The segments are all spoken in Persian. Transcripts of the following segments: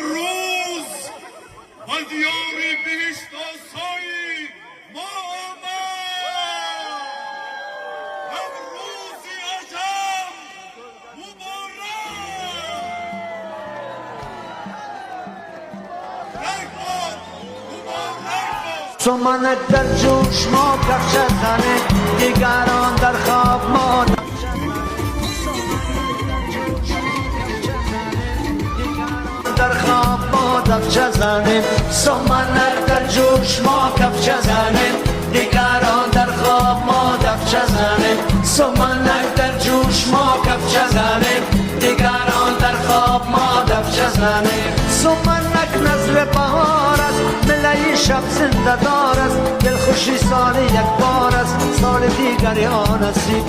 امروز و دیاری بهشت آسایی ما آمد امروزی عجب مبارک سمنک در جوش ما کفش زنه دیگران در خواب ما در خواب ما دفچه زنیم سمنک در جوش ما کفش زنیم دیگران در خواب ما دفچه زنیم سمنک در جوش ما کفش زنیم دیگران در خواب ما دفچه زنیم سمنک نزل بهار است ملای شب زنده دار است دلخوشی سال یک بار است سال دیگر یا نصیب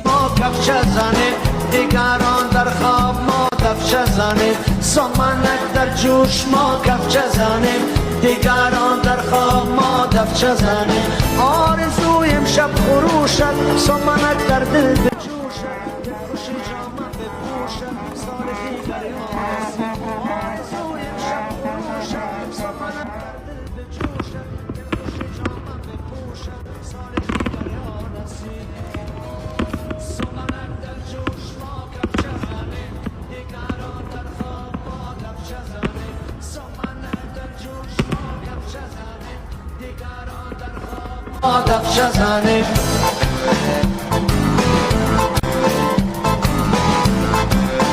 ما کفش زنیم دیگران در خواب ما دفچه زنیم سمنک در جوش ما کفش زنیم دیگران در خواب ما دفچه زنیم آرزوی امشب خروشد سمنک در دل بجوشد خوشی جامه بپوشد سال دیگر یا نصیب آرزوی امشب خروشد سمنک در دل بجوشد خوشی جامه بپوشد سال دیگر یا نصیب سمنک در جوش ما کفش زنیم دیگران در خواب ما دفچه زنیم سمنک در جوش ما کفش زنیم دیگران در خواب ما دفچه زنیم